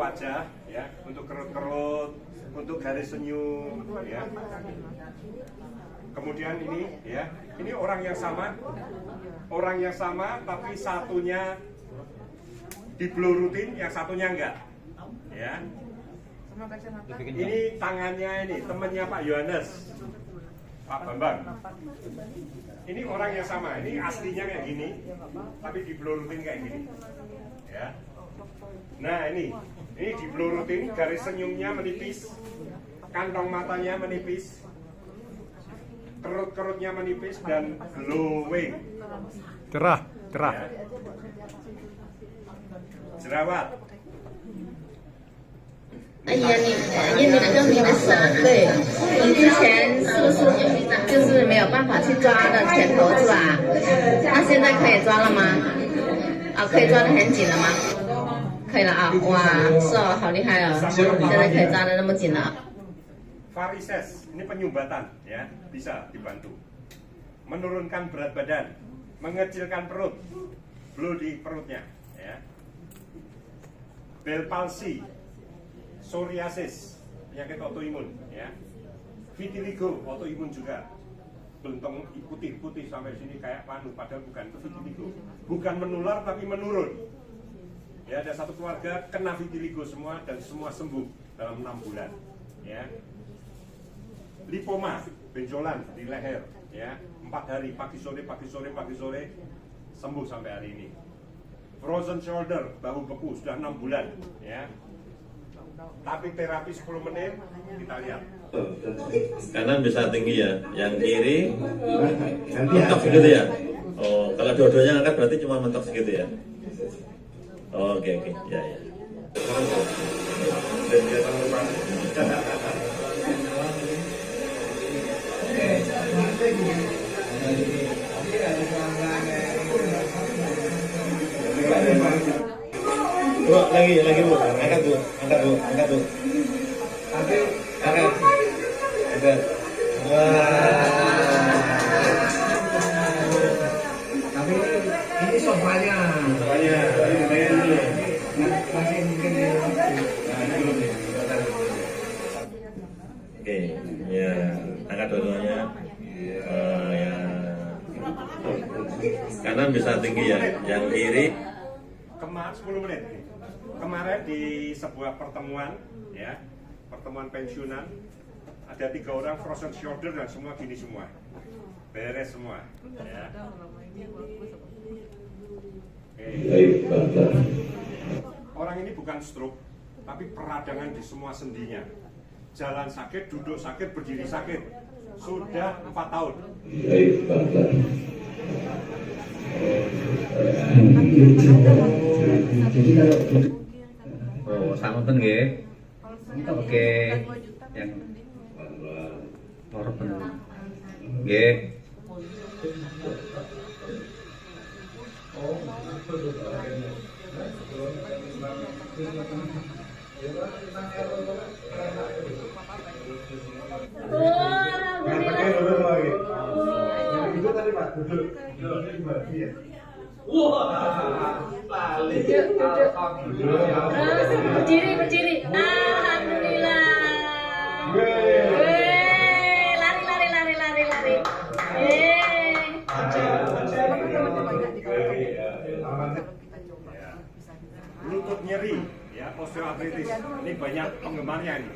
wajah, ya, untuk kerut-kerut, untuk garis senyum, ya. Kemudian ini, ya, ini orang yang sama, tapi satunya diblurutin, yang satunya enggak, ya. Ini tangannya ini temannya Pak Yohanes, Pak Bambang. Ini orang yang sama, ini aslinya kayak gini, tapi diblurutin kayak gini, ya. Nah ini diblurutin, garis senyumnya menipis, kantong matanya menipis, kerut-kerutnya menipis dan glowing, cerah. ya. Jerawat. 哎呀，你那个你的手，对，你之前是不是就是没有办法去抓的拳头是吧？那现在可以抓了吗？啊，可以抓得很紧了吗？可以了啊，哇，是哦，好厉害哦，现在可以抓得那么紧了。 Varises, ini penyumbatan, ya, bisa dibantu. Menurunkan berat badan, mengecilkan perut, blue di perutnya, ya. Bell palsy, psoriasis, penyakit autoimun, ya. Vitiligo, autoimun juga. Belentong putih-putih sampai sini kayak panu, padahal bukan, itu vitiligo. Bukan menular tapi menurun. Ya, ada satu keluarga kena vitiligo semua dan semua sembuh dalam 6 bulan, ya. Lipoma, benjolan di leher, ya, 4 hari, pagi sore, sembuh sampai hari ini. Frozen shoulder, bahu beku, sudah 6 bulan, ya. Tapi terapi 10 menit, kita lihat. Kanan bisa tinggi ya, yang kiri mentok segitu ya. Oh, kalau dua-duanya angkat berarti cuma mentok segitu ya. Oh, oke, ya. Bu, lagi bu, angkat bu. Angkat. Tapi ini sofanya. Masih mungkin Oke, ya, angkat dua-duanya. Ya. Kanan bisa tinggi ya, yang kiri. 10 menit. Kemarin di sebuah pertemuan, ya, pertemuan pensiunan, ada 3 orang frozen shoulder dan semua gini semua, beres semua, ya. Orang ini bukan stroke, tapi peradangan di semua sendinya. Jalan sakit, duduk sakit, berdiri sakit. Sudah 4 tahun. Oh, sama kan nggih? Oke. Yang loropen. Nggih. Berdiri. Alhamdulillah. Lari. Lutut nyeri, ya, osteoartritis. Ini banyak penggemarnya ini.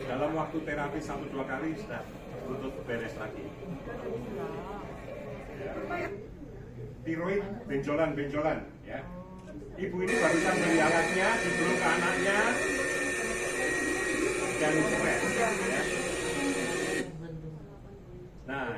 Dalam waktu terapi 1-2 kali sudah lutut beres lagi. Tiroid, benjolan, ya. Ibu ini barusan beli alatnya, dibelung ke anaknya, dan stres, ya. Nah,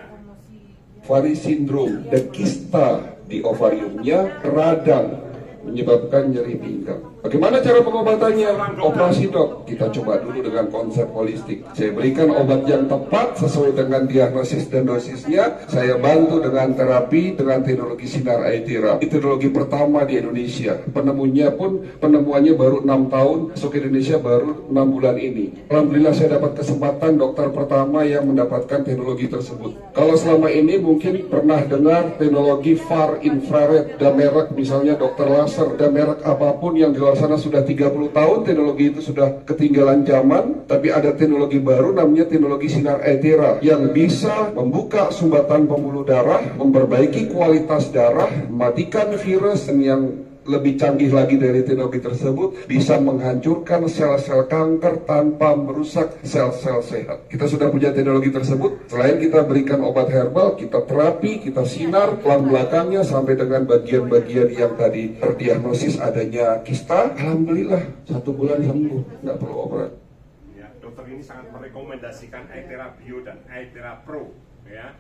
Fari sindrom dan kista di ovariumnya radang menyebabkan nyeri pinggang. Bagaimana cara pengobatannya? Operasi dok. Kita coba dulu dengan konsep holistik. Saya berikan obat yang tepat sesuai dengan diagnosis dan dosisnya. Saya bantu dengan terapi dengan teknologi sinar eye therapy. Teknologi pertama di Indonesia. Penemuannya baru 6 tahun. Masuk ke Indonesia baru 6 bulan ini. Alhamdulillah saya dapat kesempatan dokter pertama yang mendapatkan teknologi tersebut. Kalau selama ini mungkin pernah dengar teknologi far infrared dan merek misalnya Dr. Las sponsor dan merek apapun yang di luar sana sudah 30 tahun teknologi itu sudah ketinggalan zaman, tapi ada teknologi baru namanya teknologi sinar ETERA yang bisa membuka sumbatan pembuluh darah, memperbaiki kualitas darah, mematikan virus, dan yang lebih canggih lagi dari teknologi tersebut bisa menghancurkan sel-sel kanker tanpa merusak sel-sel sehat. Kita sudah punya teknologi tersebut. Selain kita berikan obat herbal, kita terapi, kita sinar tulang belakangnya sampai dengan bagian-bagian yang tadi terdiagnosis adanya kista. Alhamdulillah 1 bulan sembuh, nggak perlu operasi. Ya, dokter ini sangat merekomendasikan ETERA Bio dan ETERA Pro, ya,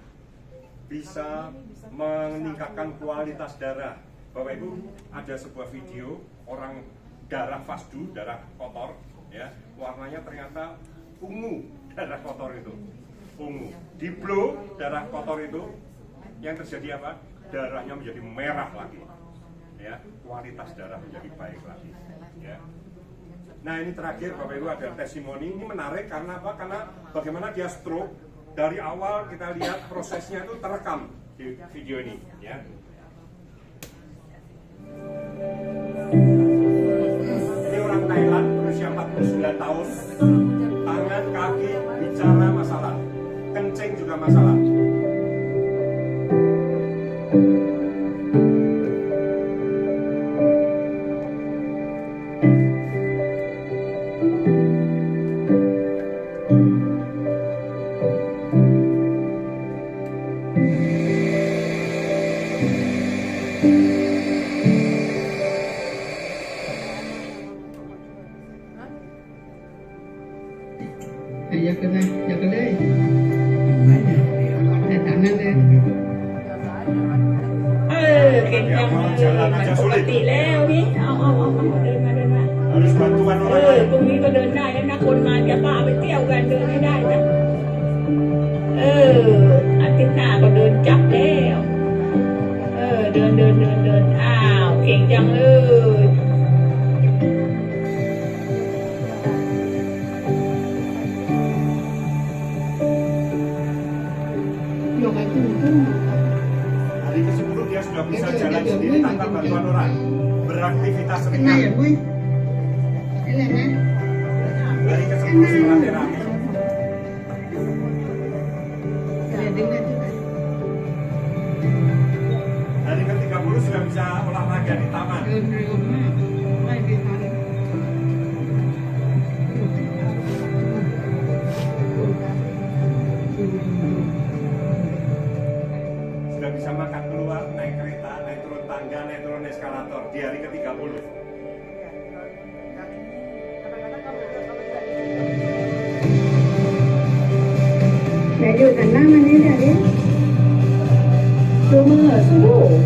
bisa meningkatkan kualitas darah. Bapak Ibu, ada sebuah video orang darah fasdu, darah kotor, ya, warnanya ternyata ungu, darah kotor itu, ungu. Di blow darah kotor itu, yang terjadi apa? Darahnya menjadi merah lagi, ya, kualitas darah menjadi baik lagi, ya. Nah ini terakhir Bapak Ibu ada testimoni, ini menarik karena apa? Karena bagaimana dia stroke, dari awal kita lihat prosesnya itu terekam di video ini, ya. Ini orang Thailand berusia 49 tahun, tangan, kaki, bicara masalah, kencing juga masalah. Jaga deh. Tangan deh. เก่งจังเลยปกติแล้วพี่เอาเดินมา Harus bantuan พ orang lain. รุ่งนี้ก็เดินได้แล้วนะคนมาจะพาไปเที่ยวกันเดินให้ได้นะอาทิตย์หน้าก็เดินจับแล้วเดินอ้าวเก่งจังเลย Hari ke-10 dia sudah bisa jalan sendiri tanpa bantuan orang, beraktivitas ringan. Hari ke-10 setelah terapi. Hari ke-30 sudah bisa olahraga di taman. Sudah bisa makan keluar, naik kereta, naik turun tangga, naik turun eskalator di hari ke-30. Mẹ đưa thành năm anh ấy ra đi. Đưa mưa ở xuống.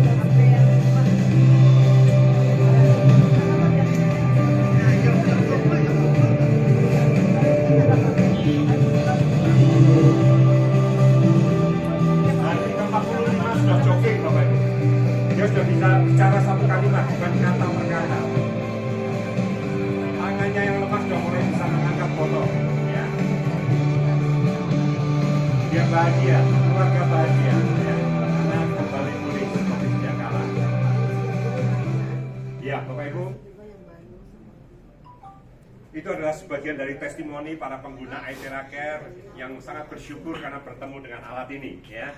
Hari ke-45 sudah jogging Bapak Ibu. Dia sudah bisa bicara satu kalimat, bukan kata per kata. Tangannya yang lemas sudah mulai bisa mengangkat botol, ya. Dia bahagia, keluarga bahagia, ya. Karena kembali pulih seperti sejak kala. Ya, Bapak Ibu, itu adalah sebagian dari testimoni para pengguna ETERA Care yang sangat bersyukur karena bertemu dengan alat ini, ya.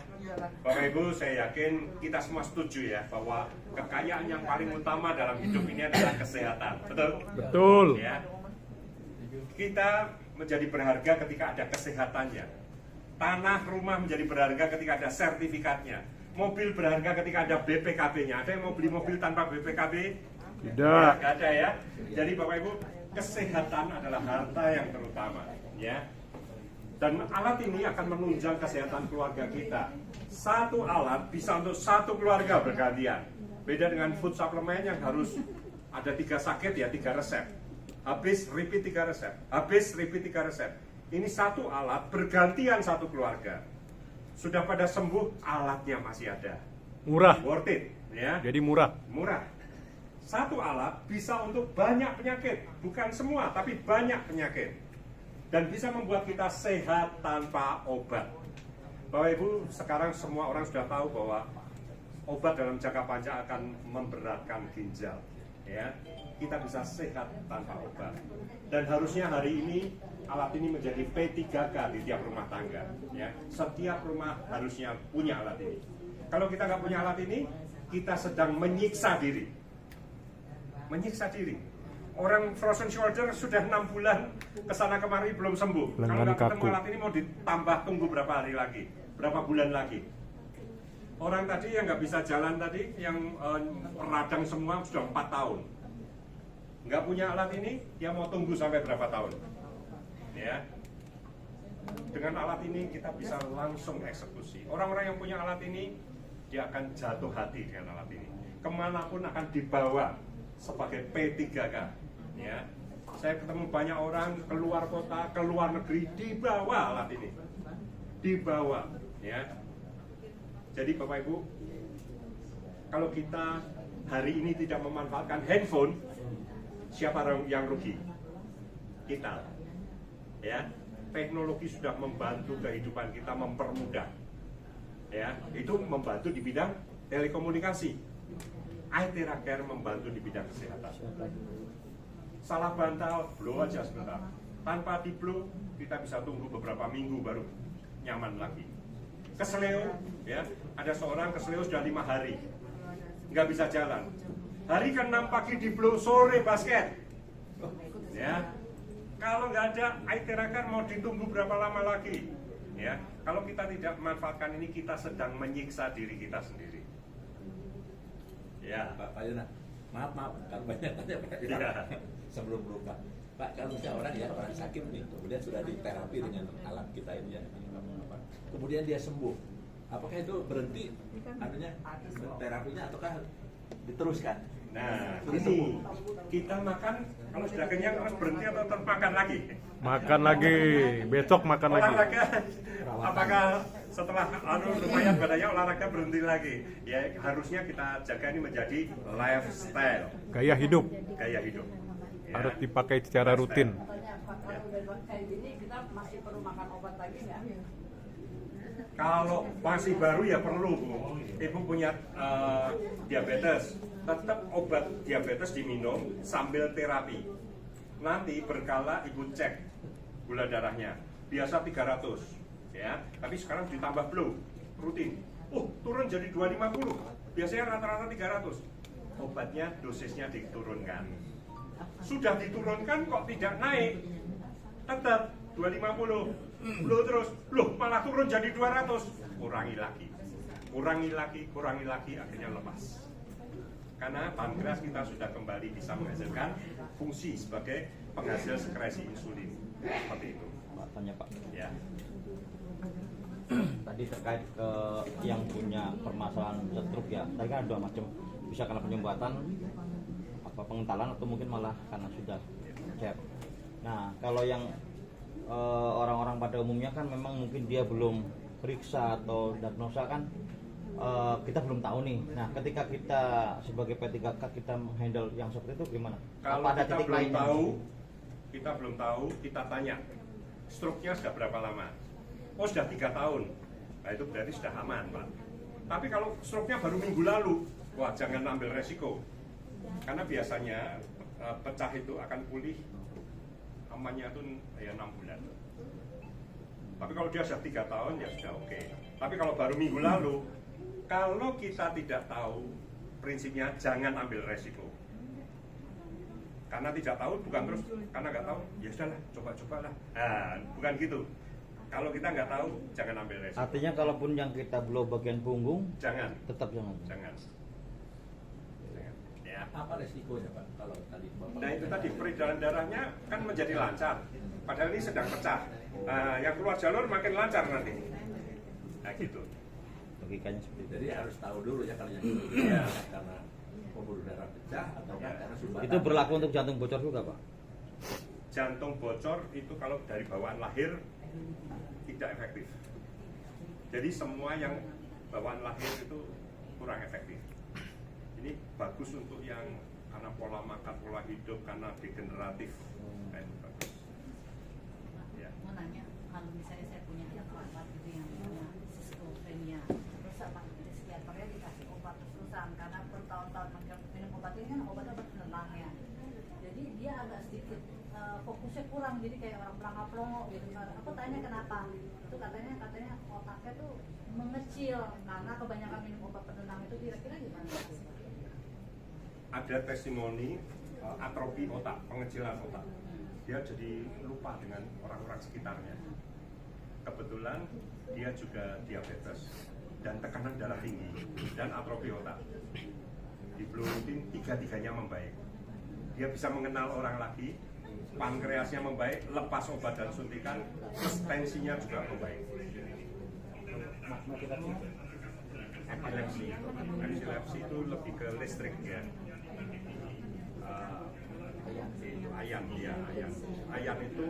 Bapak Ibu, saya yakin kita semua setuju ya bahwa kekayaan yang paling utama dalam hidup ini adalah kesehatan. Betul? Betul. Ya. Kita menjadi berharga ketika ada kesehatannya. Tanah rumah menjadi berharga ketika ada sertifikatnya. Mobil berharga ketika ada BPKB-nya. Ada yang mau beli mobil tanpa BPKB? Tidak. Ya, nggak ada ya. Jadi Bapak Ibu, kesehatan adalah harta yang terutama, ya. Dan alat ini akan menunjang kesehatan keluarga kita. Satu alat bisa untuk satu keluarga bergantian. Beda dengan food supplement yang harus ada 3 sakit ya 3 resep. Habis repeat 3 resep. Habis repeat 3 resep. Ini satu alat bergantian satu keluarga. Sudah pada sembuh, alatnya masih ada. Murah. Worth it, ya. Jadi murah. Murah. Satu alat bisa untuk banyak penyakit, bukan semua, tapi banyak penyakit. Dan bisa membuat kita sehat tanpa obat. Bapak Ibu, sekarang semua orang sudah tahu bahwa obat dalam jangka panjang akan memberatkan ginjal. ya, kita bisa sehat tanpa obat. Dan harusnya hari ini alat ini menjadi P3K di tiap rumah tangga. Ya, setiap rumah harusnya punya alat ini. Kalau kita nggak punya alat ini, kita sedang menyiksa diri. Menyiksa diri. Orang frozen shoulder sudah 6 bulan kesana kemari belum sembuh. Kalau nggak ketemu alat ini mau ditambah tunggu berapa hari lagi, berapa bulan lagi. Orang tadi yang nggak bisa jalan tadi, yang radang semua sudah 4 tahun. Nggak punya alat ini, dia mau tunggu sampai berapa tahun? Ya. Dengan alat ini kita bisa langsung eksekusi. Orang-orang yang punya alat ini, dia akan jatuh hati dengan alat ini. Kemanapun akan dibawa sebagai P3K. Ya. Saya ketemu banyak orang keluar kota, keluar negeri, dibawa alat ini. Dibawa. Ya. Jadi Bapak Ibu, kalau kita hari ini tidak memanfaatkan handphone, siapa yang rugi? Kita. Ya, teknologi sudah membantu kehidupan kita, mempermudah. Ya, itu membantu di bidang telekomunikasi. iTera Care membantu di bidang kesehatan. Salah bantal, blow aja sebentar. Tanpa di blow, kita bisa tunggu beberapa minggu baru nyaman lagi. Kesleo, ya, ada seorang kesleo sudah 5 hari, nggak bisa jalan. Hari ke-6 pagi di blow, sore basket. Ya, kalau nggak ada iTera Care mau ditunggu berapa lama lagi? Ya, kalau kita tidak memanfaatkan ini, kita sedang menyiksa diri kita sendiri. Ya, Pak Yona, maaf, kalau banyak tanya Pak Yona. Ya. Sebelum lupa, Pak, kalau misalnya orang sakit nih, kemudian sudah diterapi dengan alat kita ini ya, kemudian dia sembuh, apakah itu berhenti terapinya ataukah diteruskan? Nah, ini kita makan, kalau sudah kenyang harus berhenti atau tetap makan lagi? Makan lagi, besok makan lagi. Olahraga, apakah setelah lumayan badannya olahraga berhenti lagi? Ya, harusnya kita jaga ini menjadi lifestyle. Gaya hidup. Gaya hidup. Ya. Harus dipakai secara rutin. Kayak gini kita masih perlu makan obat lagi nggak? Kalau masih baru ya perlu, Bu. Ibu punya diabetes, tetap obat diabetes diminum sambil terapi. Nanti berkala ibu cek gula darahnya. Biasa 300, ya. Tapi sekarang ditambah blow rutin. Turun jadi 250. Biasanya rata-rata 300. Obatnya dosisnya diturunkan. Sudah diturunkan kok tidak naik, tetap 250, blow terus, malah turun jadi 200, kurangi lagi, akhirnya lepas. Karena pankreas kita sudah kembali bisa menghasilkan fungsi sebagai penghasil sekresi insulin, seperti itu. Pak, tanya Pak. Ya. Tadi terkait ke yang punya permasalahan stroke ya, tadi kan ada 2 macam, bisa karena penyumbatan, pengentalan atau mungkin malah karena sudah cek. Nah, kalau yang orang-orang pada umumnya kan memang mungkin dia belum periksa atau diagnosa kan, kita belum tahu nih. Nah, ketika kita sebagai P3K kita menghandle yang seperti itu gimana? Kalau ada kita titik belum lainnya? tahu, kita tanya, stroke-nya sudah berapa lama? Oh, sudah 3 tahun. Nah, itu berarti sudah aman, Pak. Tapi kalau stroke-nya baru minggu lalu, wah, jangan ambil resiko. Karena biasanya pecah itu akan pulih amannya itu ya 6 bulan. Tapi kalau dia sudah 3 tahun ya sudah oke. Tapi kalau baru minggu lalu, kalau kita tidak tahu, prinsipnya jangan ambil resiko. Karena tidak tahu bukan terus, karena nggak tahu ya sudahlah, coba-cobalah. Nah, bukan gitu. Kalau kita nggak tahu, jangan ambil resiko. Artinya kalaupun yang kita blow bagian punggung, jangan. Tetap jangan. Jangan. Ya. Apa resikonya Pak? Kalau tadi Bapak. Nah itu tadi peredaran darahnya kan menjadi lancar. Padahal ini sedang pecah. Yang keluar jalur makin lancar nanti. Nah gitu. Logikanya seperti itu. Jadi harus tahu dulu ya kalau yang itu karena pembuluh darah pecah atau karena sumbatan. Itu berlaku untuk jantung bocor juga Pak? Jantung bocor itu kalau dari bawaan lahir tidak efektif. Jadi semua yang bawaan lahir itu kurang efektif. Ini bagus untuk yang karena pola makan, pola hidup, karena degeneratif. Nah, itu bagus. Ya. Mau nanya, kalau misalnya saya punya anak kerabat gitu yang punya skizofrenia, terus sama psikiaternya dikasih obat terus-terusan karena bertahun-tahun minum obat itu pakainya obat-obat penenangnya. Jadi dia agak sedikit fokusnya kurang, jadi kayak orang pelangga-pelongo gitu. Aku tanya kenapa, itu katanya otaknya tuh mengecil karena kebanyakan minum obat penenang itu. Kira-kira gimana? Ada testimoni atrofi otak, pengecilan otak. Dia jadi lupa dengan orang-orang sekitarnya. Kebetulan dia juga diabetes dan tekanan darah tinggi dan atrofi otak. Di Blow rutin tiga-tiganya membaik. Dia bisa mengenal orang lagi, pankreasnya membaik, lepas obat dan suntikan, tensinya juga membaik. Epilepsi itu lebih ke listrik ya. Ayan itu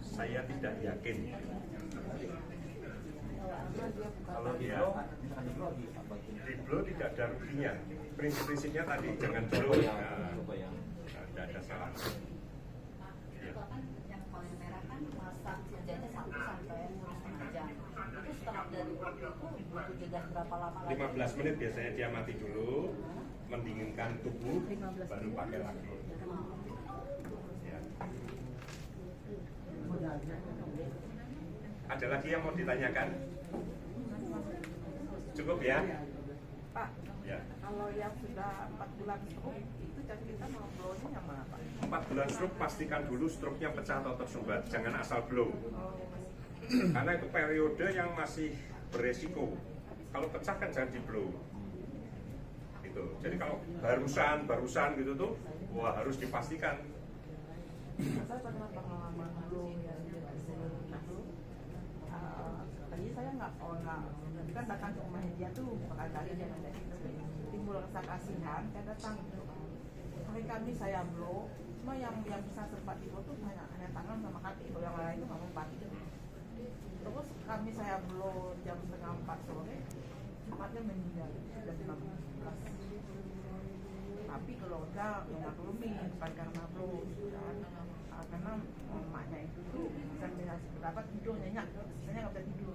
saya tidak yakin. Kalau dia di Blow tidak ada ruginya. Prinsip-prinsipnya tadi jangan Blow, tidak ada salah. Yang paling merah kan masa kerjanya 1 sampai 1,5 jam. Itu setelah dari waktu itu butuh jeda berapa lama lagi? 15 menit biasanya dia mati dulu, mendinginkan tubuh, baru pakai lagi. Ya. Ada lagi yang mau ditanyakan? Cukup ya? Pak, ya. Kalau yang sudah 4 bulan stroke, itu kita mau blow-nya yang mana, Pak? 4 bulan stroke, pastikan dulu stroke-nya pecah atau tersumbat, jangan asal blow. Karena itu periode yang masih beresiko. Kalau pecah kan jangan di blow. Gitu. Jadi kalau barusan gitu tuh, wah harus dipastikan. Saya pernah pengalaman blow yang dulu. Tadi saya nggak kan datang ke rumahnya dia tuh bakal cari dia ada timbul rasa kasihan, saya datang hari kami saya blow, cuma yang bisa sempat di blow tuh hanya tangan sama kaki, kalau yang lain itu nggak mempat. Terus saya blow jam 3:30 sore, tempatnya meninggal jam 15. Tapi kalau udah yang maklumi bukan karena blow, karena emaknya itu bisa berapa tidur nyenyak, saya nggak bisa tidur.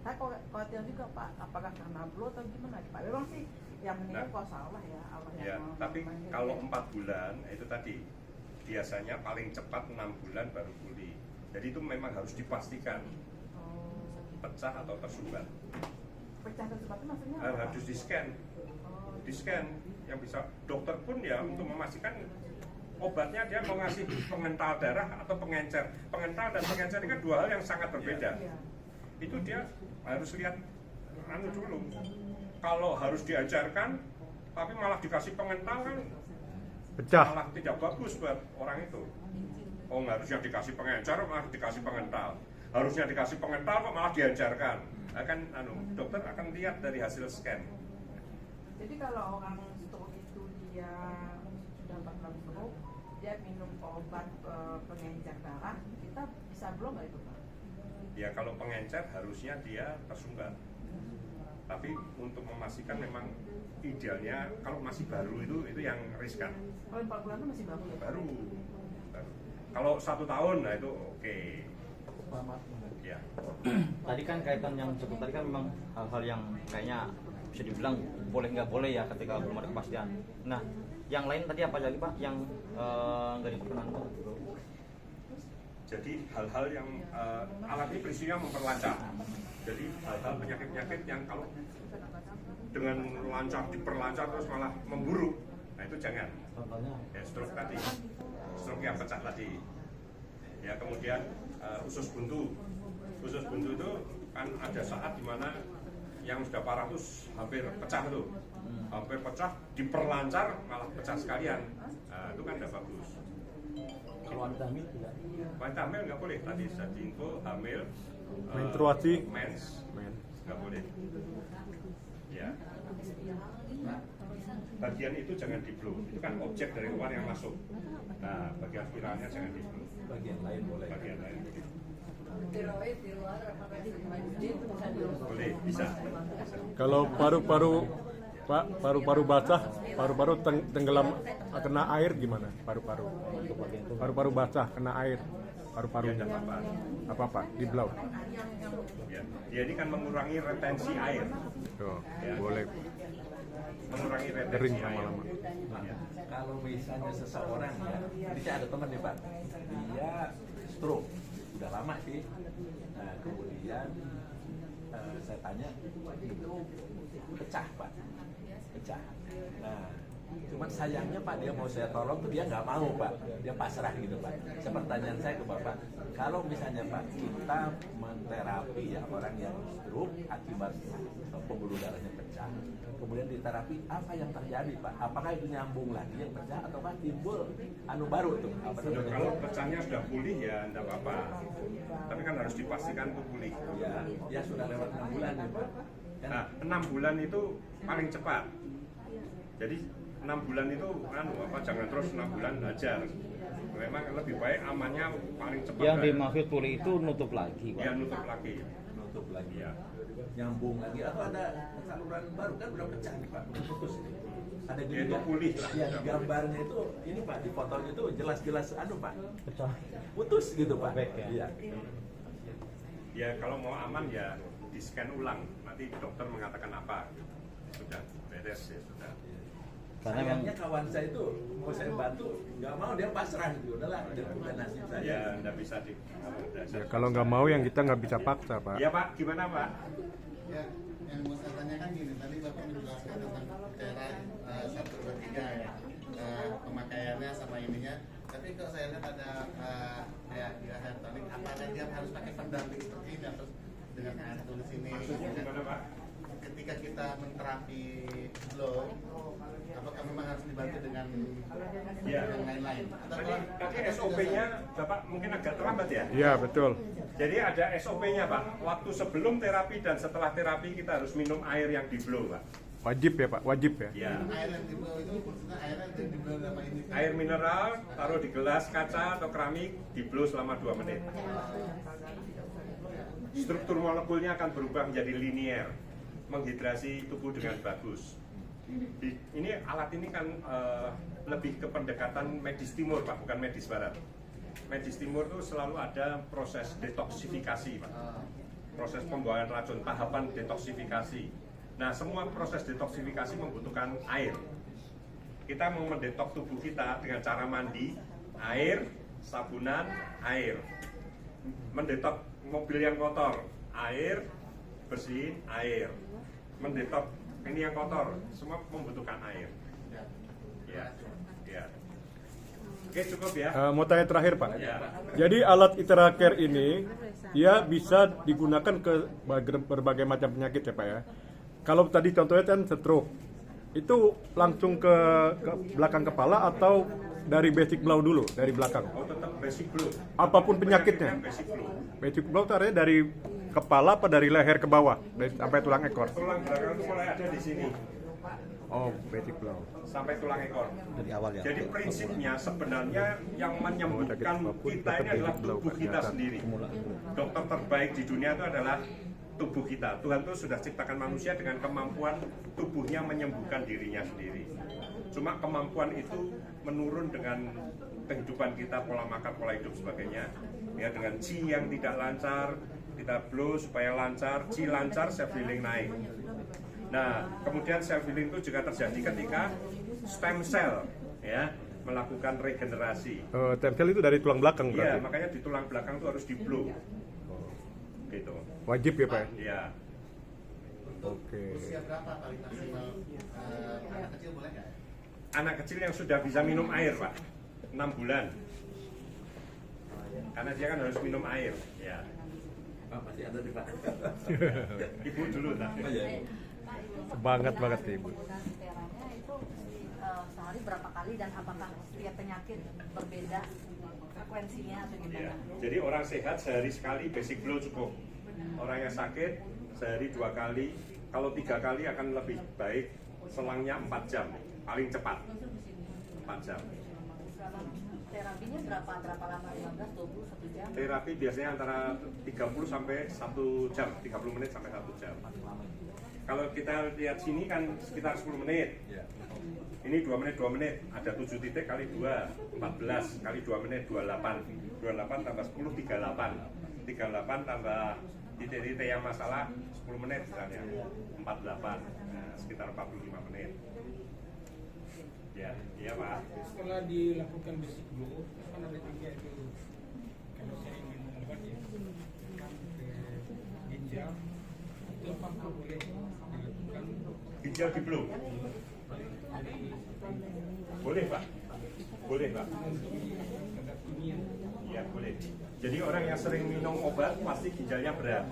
Saya khawatir juga Pak, apakah karena blow atau gimana Pak? Memang sih yang meninggal kuasa Allah ya, Allah ya, yang tapi kalau 4 bulan itu tadi biasanya paling cepat 6 bulan baru pulih. Jadi itu memang harus dipastikan pecah atau tersumbat. Pecah tersumbat itu maksudnya harus di scan, di scan yang bisa dokter pun ya untuk memastikan obatnya dia mau ngasih pengental darah atau pengencer. Pengental dan pengencer ini kan 2 hal yang sangat berbeda. Itu dia harus lihat dulu. Kalau harus diajarkan tapi malah dikasih pengental kan pecah, malah tidak bagus buat orang itu. Oh, harusnya dikasih pengencer malah dikasih pengental, harusnya dikasih pengental kok malah diajarkan. Akan dokter akan lihat dari hasil scan. Jadi kalau orang stroke itu dia sudah 4 bulan stroke, dia minum obat pengencer darah, kita bisa blow nggak itu Pak? Ya kalau pengencer harusnya dia tersumbat. Tapi untuk memastikan memang idealnya kalau masih baru itu yang riskan. Kalau 4 bulan itu masih baru ya? Baru. Kalau 1 tahun nah itu oke. Ya. Tadi kan kaitan yang cukup tadi kan memang hal-hal yang kayaknya bisa dibilang boleh nggak boleh ya ketika belum ada kepastian. Nah, yang lain tadi apa lagi Pak yang nggak diperkenankan? Jadi hal-hal yang alat ini prinsipnya memperlancar. Jadi hal-hal penyakit-penyakit yang kalau dengan lancar diperlancar terus malah memburuk, nah itu jangan. Ya, stroke tadi, stroke yang pecah tadi. Ya kemudian usus buntu. Usus buntu itu kan ada saat dimana yang sudah parah tuh hampir pecah tuh, hampir pecah diperlancar malah pecah sekalian. Nah, itu kan tidak bagus. Kalau wanita hamil tidak? Wanita hamil nggak boleh. Tadi sudah diinfo hamil, menstruasi, mens nggak boleh. Ya. Bagian itu jangan di blow. Itu kan objek dari luar yang masuk. Nah, bagian spiralnya jangan di blow. Bagian lain boleh. Bagian lain boleh. Tiroid di luar apakah itu bisa dilakukan? Boleh, bisa. Kalau paru-paru basah, paru-paru tenggelam kena air gimana? Paru-paru basah kena air, paru-parunya apa-apa di blow. Ya, dia ini kan mengurangi retensi air. Tuh, ya. boleh. mengurangi retensi Kering air. lama-lama. Ya. Kalau misalnya seseorang ya, ini saya ada teman nih Pak, dia stroke, udah lama sih. Nah, kemudian saya tanya, itu pecah Pak, pecah. Nah, cuman sayangnya Pak, dia mau saya tolong tuh dia nggak mau Pak, dia pasrah gitu Pak. Pertanyaan saya ke Bapak, kalau misalnya Pak kita menterapi ya orang yang stroke akibat pembuluh darahnya pecah, kemudian diterapi, apa yang terjadi Pak? Apakah itu nyambung lagi yang pecah atau Pak timbul baru tuh? Kalau pecahnya sudah pulih ya enggak apa-apa, tapi kan harus dipastikan itu pulih. Ya sudah lewat 6 bulan ya Pak. Nah, 6 bulan itu paling cepat. Jadi 6 bulan itu jangan terus 6 bulan aja. Memang lebih baik amannya paling cepat. Yang dimaksud pulih itu nutup lagi, Pak. Ya, nutup lagi. Nutup lagi ya. Nyambung lagi atau ada saluran baru kan udah pecah nih Pak, udah putus nih. Ada Ya, itu pulih lah. Ya, di gambarnya itu ini Pak, di fotonya itu jelas-jelas Pak. Pecah. Putus gitu Pak. Iya. Ya, kalau mau aman ya di scan ulang. Nanti dokter mengatakan apa. Sudah beres ya, sudah. Karena sayangnya kawan saya itu mau saya bantu, nggak mau, dia pasrah gitu. Udahlah, dia bukan nasib saya. Ya, nggak bisa di. Ya, kalau nggak mau yang kita nggak bisa paksa, Pak. Ya Pak, gimana Pak? Ya, yang mau saya tanyakan gini, tadi Bapak menjelaskan tentang cara 1, 2, 3 ya, pemakaiannya sama ininya. Tapi kalau saya lihat ada kayak di hair tonic, apakah dia harus pakai pendamping seperti ini atau dengan air tulis ini? Maksudnya gimana Pak? Ketika kita menterapi glow, apakah memang harus dibantu dengan yang lain-lain? Tadi SOP-nya Bapak mungkin agak terlambat ya? Iya, betul. Jadi ada SOP-nya Pak. Waktu sebelum terapi dan setelah terapi kita harus minum air yang di blow Pak. Wajib ya Pak, wajib ya. Ya. Air yang di blow itu maksudnya air yang di blow sama ini? Air mineral taruh di gelas kaca atau keramik, di blow selama 2 menit. Struktur molekulnya akan berubah menjadi linier, menghidrasi tubuh dengan bagus. Ini alat ini kan lebih ke pendekatan medis timur Pak, bukan medis barat. Medis timur itu selalu ada proses detoksifikasi Pak, proses pembuangan racun, tahapan detoksifikasi. Nah, semua proses detoksifikasi membutuhkan air. Kita mau mendetok tubuh kita dengan cara mandi, air, sabunan, air. Mendetok mobil yang kotor, air, bersihin, air. Mendetok ini yang kotor, semua membutuhkan air. Ya, ya. Oke, cukup ya. Mau tanya terakhir Pak. Ya. Jadi alat Itera Care ini ya bisa digunakan ke berbagai macam penyakit ya Pak ya. Kalau tadi contohnya kan stroke, itu langsung ke belakang kepala atau dari basic blow dulu, dari belakang? Oh, tetap basic blow. Apapun penyakitnya. Basic blow. Basic blow itu artinya dari kepala apa dari leher ke bawah, sampai tulang ekor? Tulang belakang itu mulai ada di sini. Oh, basic blow. Sampai tulang ekor. Dari awal ya. Jadi prinsipnya sebenarnya yang menyembuhkan kita ini adalah tubuh kita sendiri. Dokter terbaik di dunia itu adalah tubuh kita. Tuhan itu sudah ciptakan manusia dengan kemampuan tubuhnya menyembuhkan dirinya sendiri. Cuma kemampuan itu menurun dengan kehidupan kita, pola makan, pola hidup sebagainya. Ya, dengan Qi yang tidak lancar, kita blow supaya lancar, Qi lancar, self healing naik. Nah, kemudian self healing itu juga terjadi ketika stem cell ya melakukan regenerasi. Stem cell itu dari tulang belakang berarti? Iya, makanya di tulang belakang itu harus di blow. Gitu. Wajib ya Pak? Iya. Oke. Usia berapa paling maksimal anak kecil boleh nggak? Anak kecil yang sudah bisa minum air Pak, 6 bulan. Karena dia kan harus minum air. Ya. Pak, masih ada di Pak. Ibu dulu tak? Semangat banget nih Ibu. Teranya itu sehari berapa kali dan apakah setiap penyakit berbeda frekuensinya atau gimana? Ya. Jadi orang sehat sehari sekali basic blow cukup. Orang yang sakit sehari 2 kali. Kalau 3 kali akan lebih baik. Selangnya 4 jam, paling cepat 4 jam. Terapinya berapa lama? 15, 20, 1 jam? Terapi biasanya antara 30 sampai 1 jam, 30 menit sampai 1 jam. Kalau kita lihat sini kan sekitar 10 menit. Ini 2 menit, 2 menit. Ada 7 titik kali 2, 14 kali 2 menit, 28. 28 tambah 10, 38. 38 tambah titik-titik yang masalah 10 menit misalnya 48, nah, sekitar 45 menit. Ya, iya Pak. Setelah dilakukan basic blow, kan ada 3 itu. Kalau saya ingin melakukan ya, ginjal, itu apakah boleh dilakukan? Ginjal di blow? Boleh Pak, boleh Pak. Ya boleh. Jadi orang yang sering minum obat pasti ginjalnya berat.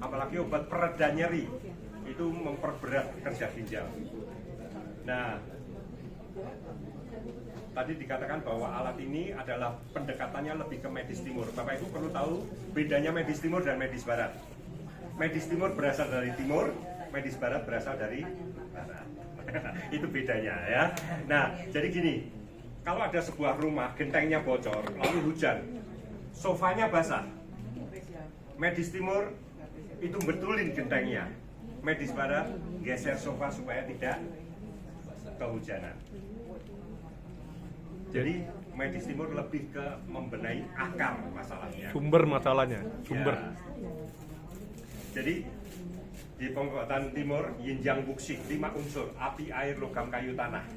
Apalagi obat pereda nyeri itu memperberat kerja ginjal. Nah, tadi dikatakan bahwa alat ini adalah pendekatannya lebih ke medis timur. Bapak Ibu perlu tahu bedanya medis timur dan medis barat. Medis timur berasal dari timur, medis barat berasal dari barat. Itu bedanya ya. Nah, jadi gini, kalau ada sebuah rumah gentengnya bocor, lalu hujan, sofanya basah. Medis timur itu betulin gentengnya. Medis barat geser sofa supaya tidak kehujanan. Jadi medis timur lebih ke membenahi akar masalahnya. Sumber masalahnya, sumber. Ya. Jadi di pengobatan timur yin yang buksih 5 unsur, api, air, logam, kayu, tanah.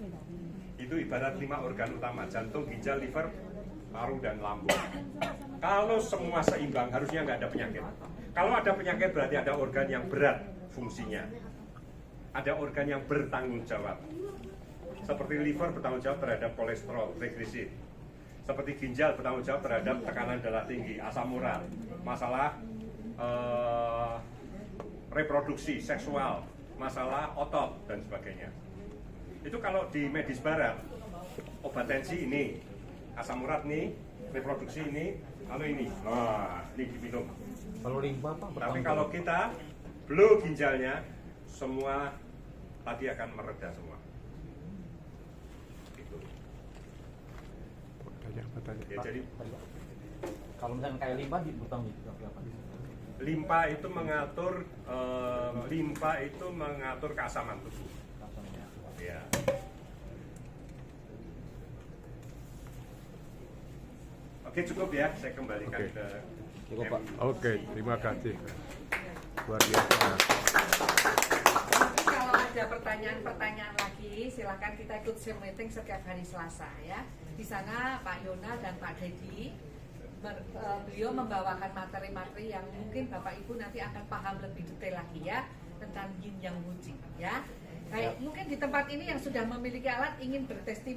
Itu ibarat 5 organ utama, jantung, ginjal, liver, paru, dan lambung. Kalau semua seimbang harusnya nggak ada penyakit. Kalau ada penyakit berarti ada organ yang berat fungsinya. Ada organ yang bertanggung jawab. Seperti liver bertanggung jawab terhadap kolesterol, triglycerid. Seperti ginjal bertanggung jawab terhadap tekanan darah tinggi, asam urat, masalah reproduksi seksual, masalah otot dan sebagainya. Itu kalau di medis barat, obat tensi ini, asam urat nih, reproduksi ini, lalu ini, ini diminum. Kalau limpa apa? Tapi kalau kita blow ginjalnya, semua tadi akan mereda semua. Gitu. Ya, jadi kalau misalnya kayak limpa dibutuhkan apa? Limpa itu mengatur keasaman tubuh. Ya. Oke, cukup ya, saya kembalikan ke cukup, Pak. Oke, terima kasih. Luar biasa. Kalau ada pertanyaan-pertanyaan lagi, silakan kita ikut Zoom meeting setiap hari Selasa ya. Di sana Pak Yona dan Pak Dedi, beliau membawakan materi-materi yang mungkin Bapak Ibu nanti akan paham lebih detail lagi ya tentang yin yang wujing ya. Baik, mungkin di tempat ini yang sudah memiliki alat ingin bertestimoni.